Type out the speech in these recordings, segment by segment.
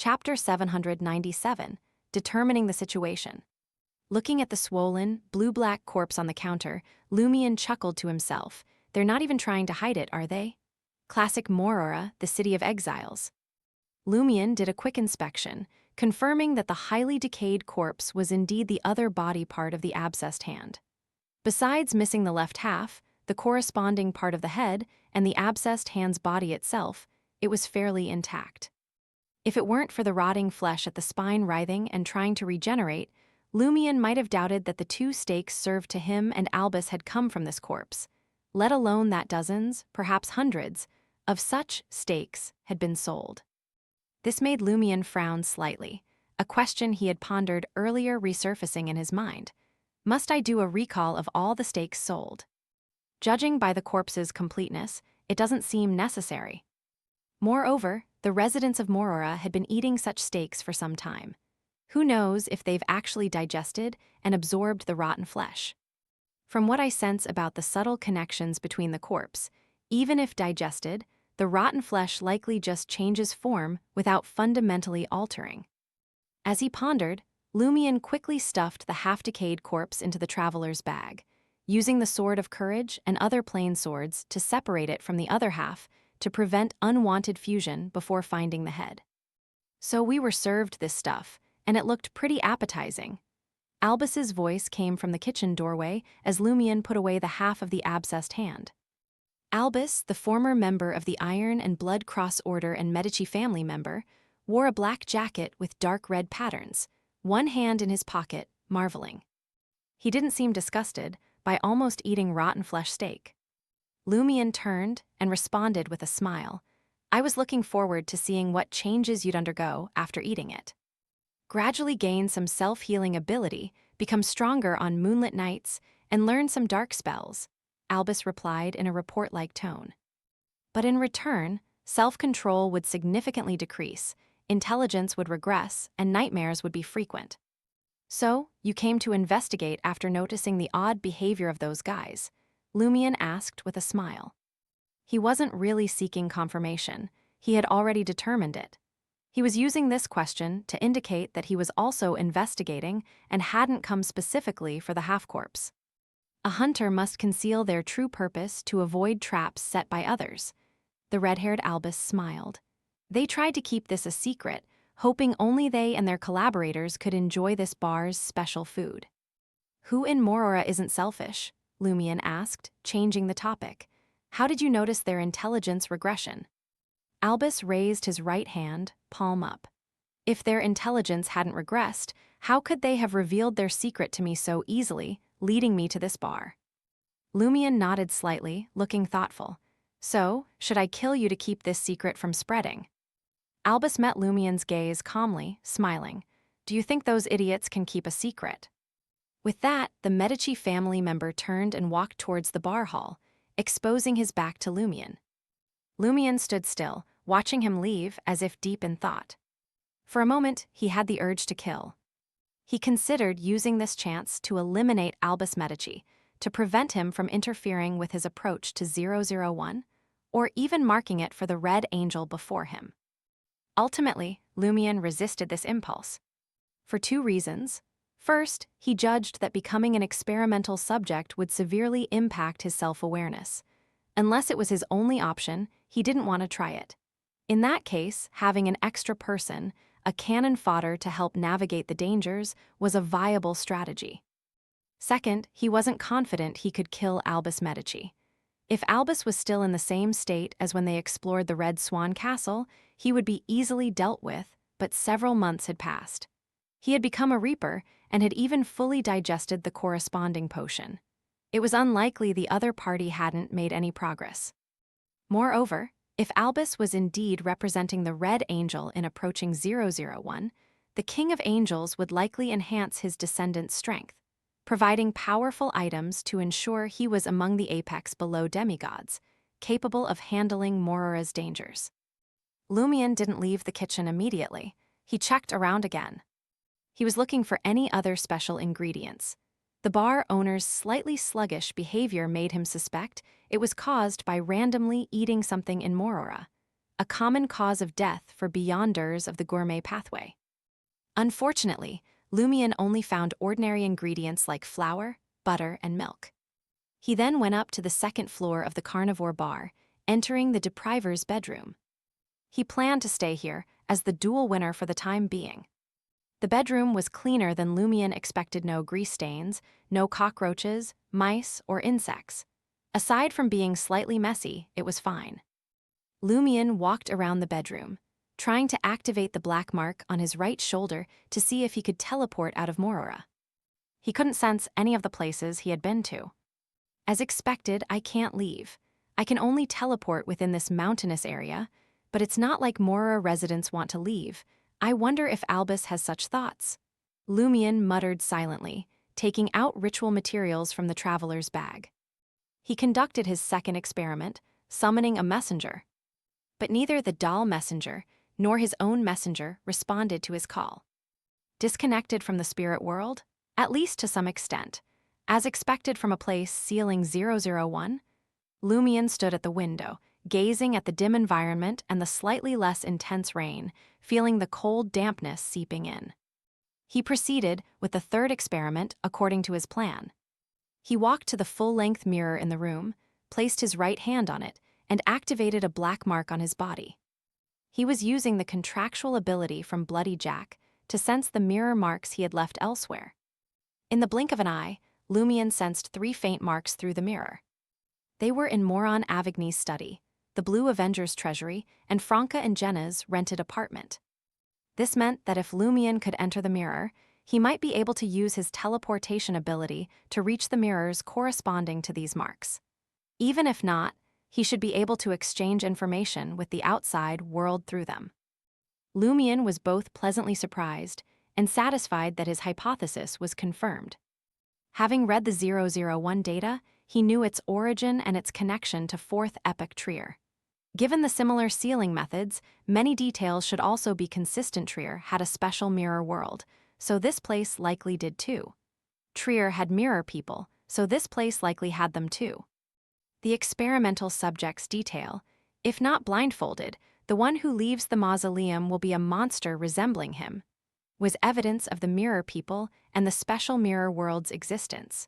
Chapter 797, Determining the Situation. Looking at the swollen, blue-black corpse on the counter, Lumion chuckled to himself. They're not even trying to hide it, are they? Classic Morora, the city of exiles. Lumion did a quick inspection, confirming that the highly decayed corpse was indeed the other body part of the abscessed hand. Besides missing the left half, the corresponding part of the head, and the abscessed hand's body itself, it was fairly intact. If it weren't for the rotting flesh at the spine writhing and trying to regenerate, Lumion might have doubted that the 2 steaks served to him and Albus had come from this corpse, let alone that dozens, perhaps hundreds, of such steaks had been sold. This made Lumion frown slightly, a question he had pondered earlier resurfacing in his mind. Must I do a recall of all the steaks sold? Judging by the corpse's completeness, it doesn't seem necessary. Moreover, the residents of Morora had been eating such steaks for some time. Who knows if they've actually digested and absorbed the rotten flesh? From what I sense about the subtle connections between the corpse, even if digested, the rotten flesh likely just changes form without fundamentally altering. As he pondered, Lumion quickly stuffed the half-decayed corpse into the traveler's bag, using the Sword of Courage and other plain swords to separate it from the other half to prevent unwanted fusion before finding the head. So we were served this stuff, and it looked pretty appetizing. Albus's voice came from the kitchen doorway as Lumion put away the half of the abscessed hand. Albus, the former member of the Iron and Blood Cross Order and Medici family member, wore a black jacket with dark red patterns, one hand in his pocket, marveling. He didn't seem disgusted by almost eating rotten flesh steak. Lumion turned and responded with a smile. I was looking forward to seeing what changes you'd undergo after eating it. Gradually gain some self-healing ability, become stronger on moonlit nights, and learn some dark spells, Albus replied in a report-like tone. But in return, self-control would significantly decrease, intelligence would regress, and nightmares would be frequent. So, you came to investigate after noticing the odd behavior of those guys? Lumion asked with a smile. He wasn't really seeking confirmation. He had already determined it. He was using this question to indicate that he was also investigating and hadn't come specifically for the half-corpse. A hunter must conceal their true purpose to avoid traps set by others. The red-haired Albus smiled. They tried to keep this a secret, hoping only they and their collaborators could enjoy this bar's special food. Who in Morora isn't selfish? Lumion asked, changing the topic. How did you notice their intelligence regression? Albus raised his right hand, palm up. If their intelligence hadn't regressed, how could they have revealed their secret to me so easily, leading me to this bar? Lumion nodded slightly, looking thoughtful. So, should I kill you to keep this secret from spreading? Albus met Lumion's gaze calmly, smiling. Do you think those idiots can keep a secret? With that, the Medici family member turned and walked towards the bar hall, exposing his back to Lumion. Lumion stood still, watching him leave as if deep in thought. For a moment, he had the urge to kill. He considered using this chance to eliminate Albus Medici, to prevent him from interfering with his approach to 001, or even marking it for the Red Angel before him. Ultimately, Lumion resisted this impulse. For 2 reasons. First, he judged that becoming an experimental subject would severely impact his self-awareness. Unless it was his only option, he didn't want to try it. In that case, having an extra person, a cannon fodder to help navigate the dangers, was a viable strategy. Second, he wasn't confident he could kill Albus Medici. If Albus was still in the same state as when they explored the Red Swan Castle, he would be easily dealt with, but several months had passed. He had become a Reaper and had even fully digested the corresponding potion. It was unlikely the other party hadn't made any progress. Moreover, if Albus was indeed representing the Red Angel in approaching 001, the King of Angels would likely enhance his descendant's strength, providing powerful items to ensure he was among the apex below demigods, capable of handling Morora's dangers. Lumion didn't leave the kitchen immediately. He checked around again. He was looking for any other special ingredients. The bar owner's slightly sluggish behavior made him suspect it was caused by randomly eating something in Morora. a common cause of death for Beyonders of the gourmet pathway. Unfortunately, Lumion only found ordinary ingredients like flour, butter, and milk. He then went up to the second floor of the carnivore bar, entering the depriver's bedroom. He planned to stay here as the duel winner for the time being. The bedroom was cleaner than Lumion expected. No grease stains, no cockroaches, mice, or insects. Aside from being slightly messy, it was fine. Lumion walked around the bedroom, trying to activate the black mark on his right shoulder to see if he could teleport out of Morora. He couldn't sense any of the places he had been to. As expected, I can't leave. I can only teleport within this mountainous area, but it's not like Morora residents want to leave. I wonder if Albus has such thoughts. Lumion muttered silently, taking out ritual materials from the traveler's bag. He conducted his second experiment, summoning a messenger. But neither the doll messenger nor his own messenger responded to his call. Disconnected from the spirit world, at least to some extent, as expected from a place ceiling 001, Lumion stood at the window, gazing at the dim environment and the slightly less intense rain, feeling the cold dampness seeping in. He proceeded with the third experiment according to his plan. He walked to the full-length mirror in the room, placed his right hand on it, and activated a black mark on his body. He was using the contractual ability from Bloody Jack to sense the mirror marks he had left elsewhere. In the blink of an eye, Lumion sensed 3 faint marks through the mirror. They were in Moron Avigny's study, the Blue Avengers treasury, and Franca and Jenna's rented apartment. This meant that if Lumion could enter the mirror, he might be able to use his teleportation ability to reach the mirrors corresponding to these marks. Even if not, he should be able to exchange information with the outside world through them. Lumion was both pleasantly surprised and satisfied that his hypothesis was confirmed. Having read the 001 data, he knew its origin and its connection to 4th Epoch Trier. Given the similar sealing methods, many details should also be consistent. Trier had a special mirror world, so this place likely did too. Trier had mirror people, so this place likely had them too. The experimental subjects detail, if not blindfolded, the one who leaves the mausoleum will be a monster resembling him, was evidence of the mirror people and the special mirror world's existence.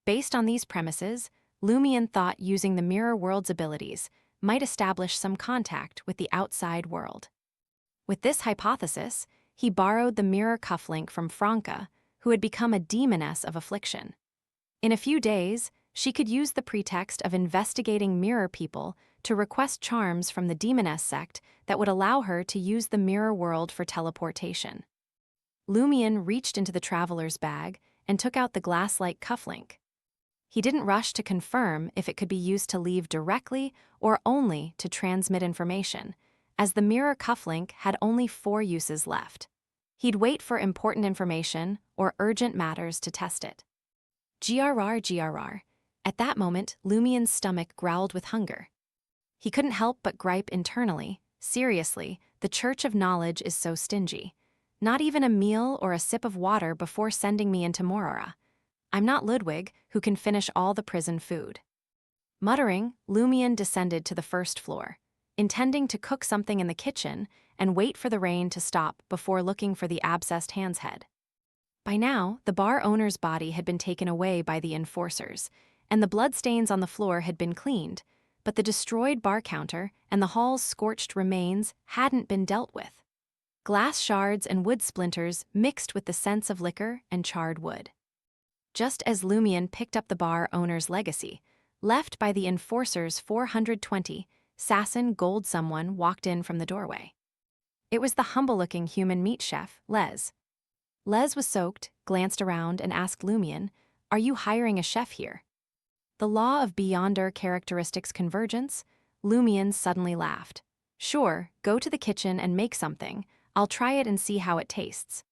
Based on these premises, Lumion thought using the mirror world's abilities might establish some contact with the outside world. With this hypothesis, he borrowed the mirror cufflink from Franca, who had become a demoness of affliction. In a few days, she could use the pretext of investigating mirror people to request charms from the demoness sect that would allow her to use the mirror world for teleportation. Lumion reached into the traveler's bag and took out the glass-like cufflink. He didn't rush to confirm if it could be used to leave directly or only to transmit information, as the mirror cufflink had only 4 uses left. He'd wait for important information or urgent matters to test it. GRR. At that moment, Lumion's stomach growled with hunger. He couldn't help but gripe internally. Seriously, the Church of Knowledge is so stingy. Not even a meal or a sip of water before sending me into Morora. I'm not Ludwig, who can finish all the prison food. Muttering, Lumion descended to the first floor, intending to cook something in the kitchen and wait for the rain to stop before looking for the abscessed hand's head. By now, the bar owner's body had been taken away by the enforcers, and the bloodstains on the floor had been cleaned, but the destroyed bar counter and the hall's scorched remains hadn't been dealt with. Glass shards and wood splinters mixed with the scents of liquor and charred wood. Just as Lumion picked up the bar owner's legacy, left by the enforcers 420, Sasson Gold someone walked in from the doorway. It was the humble-looking human meat chef, Les. Les was soaked, glanced around, and asked Lumion, "Are you hiring a chef here?" The law of Beyonder characteristics convergence? Lumion suddenly laughed. "Sure, go to the kitchen and make something. I'll try it and see how it tastes."